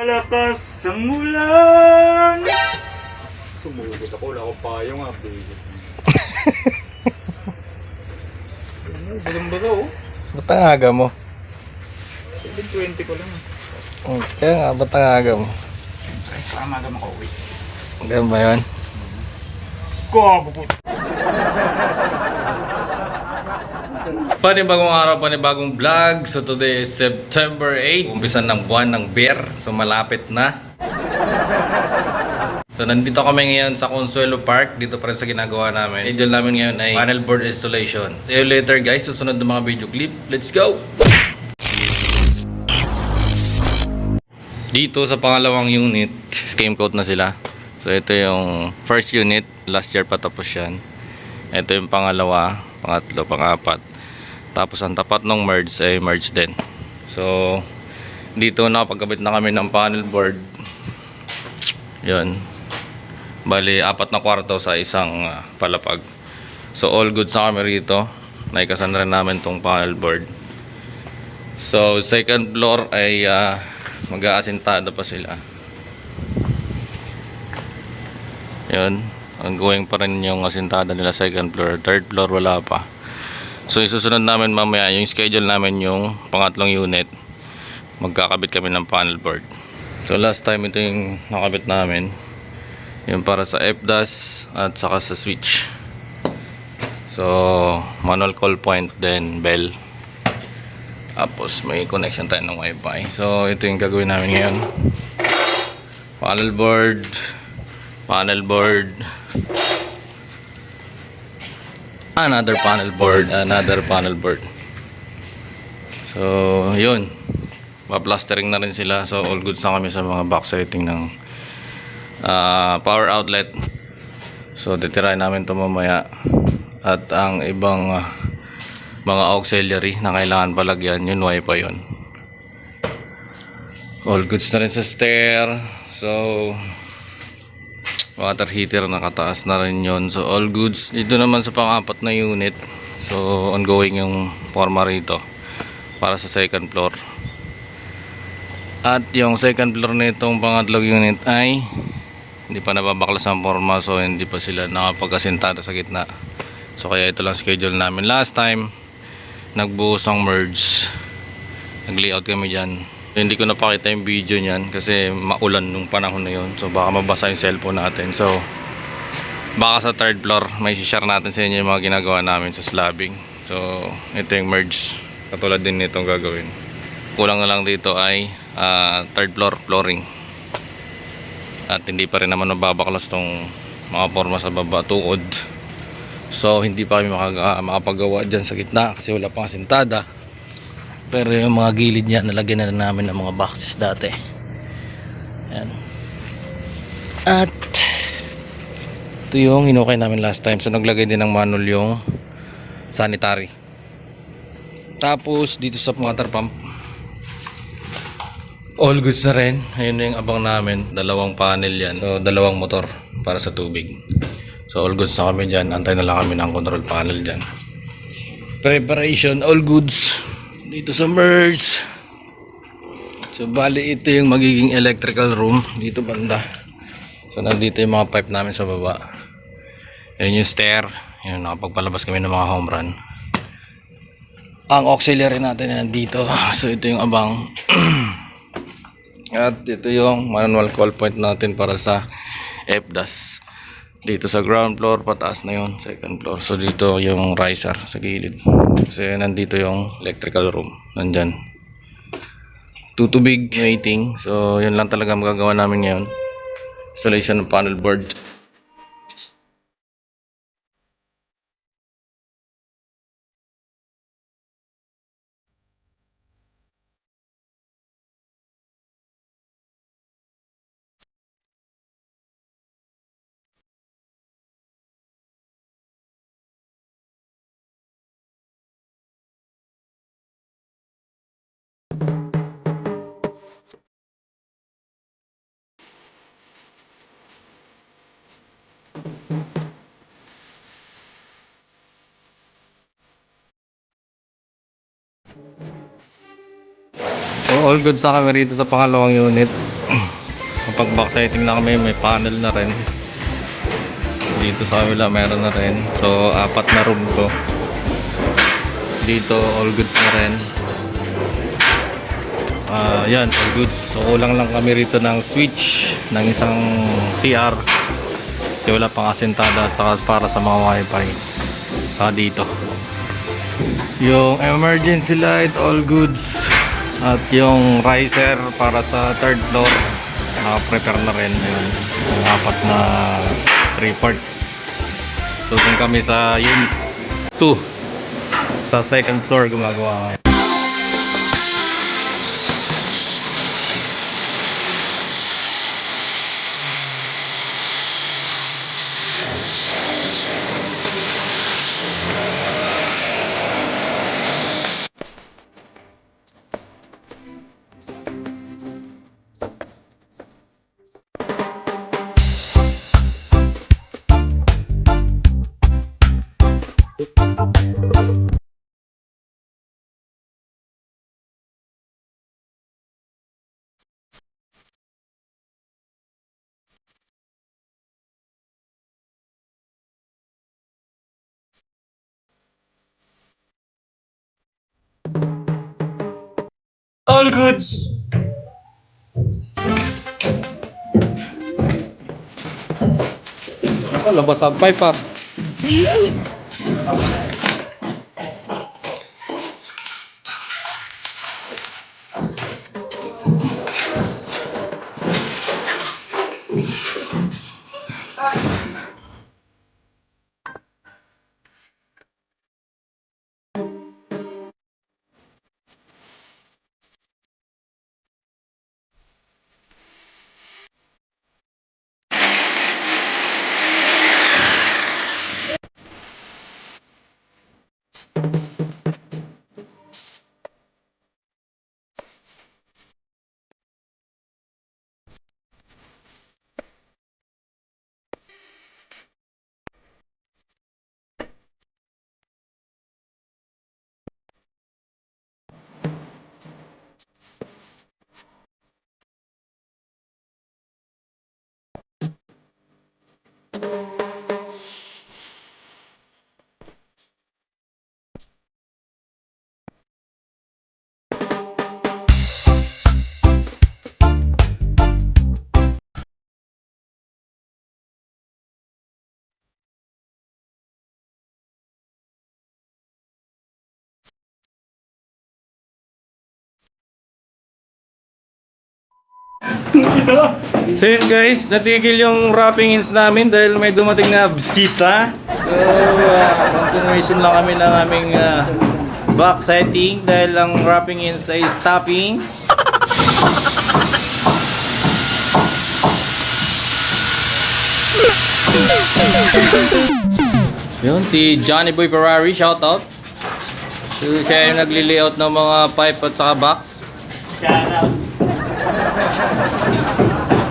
Malakas ang ulan. Sumugot ako, wala akong payong nga, baby. Bagang-baga oh. Ba't ang aga mo? 7:20 pa lang. Kaya nga, ba't ang aga mo? Ay, para maga makauwi. Ganun ba yun? Gago po. Panibagong araw, panibagong vlog. So today is September 8. Umpisa ng buwan ng beer. So malapit na. So nandito kami ngayon sa Consuelo Park. Dito pa rin sa ginagawa namin. Video namin ngayon ay panel board installation. See you later guys. Susunod na mga video clip. Let's go! Dito sa pangalawang unit, scheme coat na sila. So ito yung first unit. Last year patapos yan. Ito yung pangalawa, pangatlo, pangapat. Tapos ang tapat ng merge ay merge din. So dito nakapagkabit na kami ng panel board. Yun. Bali 4 na kwarto sa isang palapag. So all good sa kami rito. Naikasan rin namin tong panel board. So second floor ay mag-aasintada pa sila. Yun. Ongoing pa rin yung asintada nila second floor. Third floor wala pa. So isusunod namin mamaya yung schedule namin yung pangatlong unit. Magkakabit kami ng panel board. So last time ito yung nakabit namin. Yung para sa FDAS at saka sa switch. So manual call point then bell. Tapos may connection tayo ng wifi. So ito yung gagawin namin ngayon. Panel board. Panel board. Another panel board. Another panel board. So yun. Pa-plastering na rin sila. So all goods na kami sa mga box setting ng power outlet. So titirahin namin ito mamaya. At ang ibang mga auxiliary na kailangan palagyan, yun wifi yun. All goods na rin sa stair. So water heater nakataas na rin yun. So all goods. Dito naman sa pang-apat na unit. So ongoing yung forma rito para sa second floor. At yung second floor nitong pangatlong unit ay hindi pa nababaklas ang forma. So hindi pa sila nakapag-asintada sa gitna. So kaya ito lang schedule namin. Last time nagbuhos ang merge. Nag-layout kami dyan. Hindi ko napakita yung video niyan kasi maulan nung panahon na yun. So baka mabasa yung cellphone natin. So baka sa third floor may share natin sa inyo yung mga ginagawa namin sa slabbing. So ito yung merge. Katulad din nitong gagawin. Kulang na lang dito ay third floor flooring. At hindi pa rin naman mababaklas tong mga forma sa baba tukod. So hindi pa kami makapagawa dyan sa gitna kasi wala pang asintada. Pero yung mga gilid niya nalagyan na namin ng mga boxes dati. Ayan. At ito yung hinukay namin last time. So naglagay din ng manual yung sanitary. Tapos dito sa water pump all goods na rin. Ayun na yung abang namin. Dalawang panel yan. So dalawang motor para sa tubig. So all goods na kami dyan. Antay na lang kami ng control panel dyan. Preparation all goods dito sa merge. So bali ito yung magiging electrical room dito banda. So nandito yung mga pipe namin sa baba. Yan yung stair. Yan, nakapagpalabas kami ng mga home run. Ang auxiliary natin nandito. So ito yung abang. At ito yung manual call point natin para sa FDAS. Dito sa ground floor, pataas na yun, second floor. So dito yung riser sa gilid. Kasi nandito yung electrical room. Nandyan. Tutubig waiting. So yun lang talaga magagawa namin ngayon. Installation ng panel board. So all good sa kami rito sa pangalawang unit. Kapag backsetting na kami, may panel na rin. Dito sa kabila meron na rin. So 4 na room to. Dito all goods na rin. Yan, all goods. So kulang lang kami rito ng switch ng isang CR. Kasi wala pang asentada at saka para sa mga wifi. Dito. Yung emergency light, all goods. At yung riser para sa 3rd floor, naka-prepare na rin. Ayun, yung 4 na 3-part. So dun kami sa unit 2 sa 2nd floor gumagawa ngayon. All goods! Labas ang pipe pa. So yun guys, natigil yung wrapping ins namin dahil may dumating na bisita. So continuation lang kami ng aming back setting dahil ang wrapping ins ay stopping. Yun, si Johnny Boy Ferrari, shout out. So siya yung nagli-layout ng mga pipe at saka box. Shout out!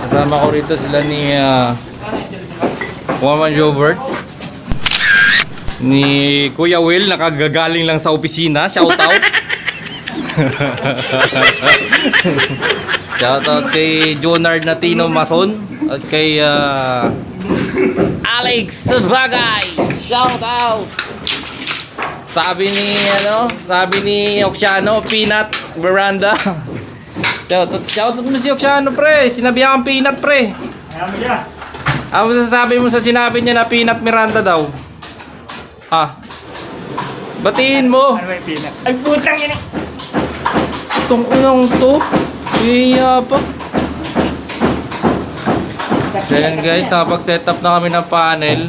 Kasama ko rito sila ni Woman Jobert, ni Kuya Will, nakagagaling lang sa opisina, shout out. Shout out kay Jonard Natino Mason at kay Alex Bagay, shout out. Sabi ni Oxiano, Peanut Veranda. Shoutout mo si Oxiano, pre. Sinabi akong Peanut, pre. Kaya mo siya. Ano masasabi mo sa sinabi niya na Peanut Miranda daw? Batiin mo. Ano ba yung peanut? Ay, putang ina! Itong unang to. Iya pa. So yan guys, nakapag-set up na kami ng panel.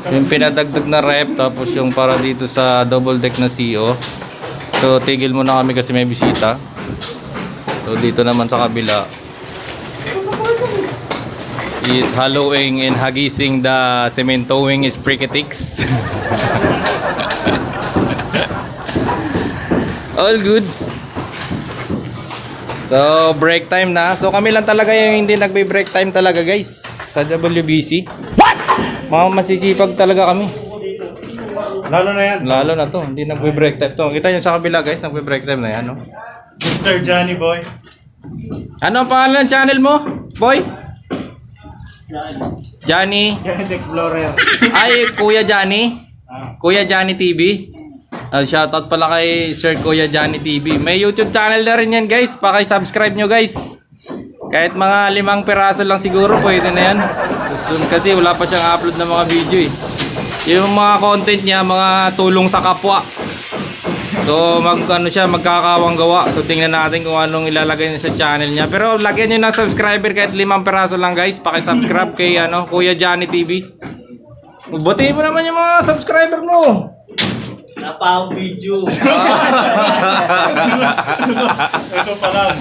Yung pinadagdag na rep, tapos yung para dito sa double deck na CO. So tigil muna kami kasi may bisita. So dito naman sa kabila is hollowing and hagising the cementoing spricketix. All goods. So break time na. So kami lang talaga yung hindi nagbe-break time talaga guys sa WBC. What? Mga masisipag talaga kami. Lalo na yan. Lalo na to, hindi nagbe-break time to. Kita nyo sa kabila guys, nagbe-break time na yan, no? Mr. Johnny Boy. Ano ang pangalan ng channel mo, boy? Johnny. Yan, Explorer. Ay, Kuya Johnny. Ah. Kuya Johnny TV. Shoutout pala kay Sir Kuya Johnny TV. May YouTube channel na rin yan, guys. Paki-subscribe nyo, guys. Kahit mga 5 piraso lang siguro, pwede na yan. Soon kasi wala pa siyang upload ng mga video eh. Yung mga content niya, mga tulong sa kapwa. So magkakawang gawa. So tingnan natin kung anong ilalagay niya sa channel niya. Pero lagyan niyo ng subscriber kahit 5 piraso lang, guys. Paki-subscribe kay Kuya Johnny TV. Batiin mo naman yung mga subscriber mo. Napang video. Ito pa lang.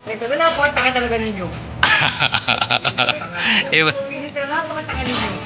Ito na, pakataka talaga ninyo. Iba. Ito na, pakataka ninyo.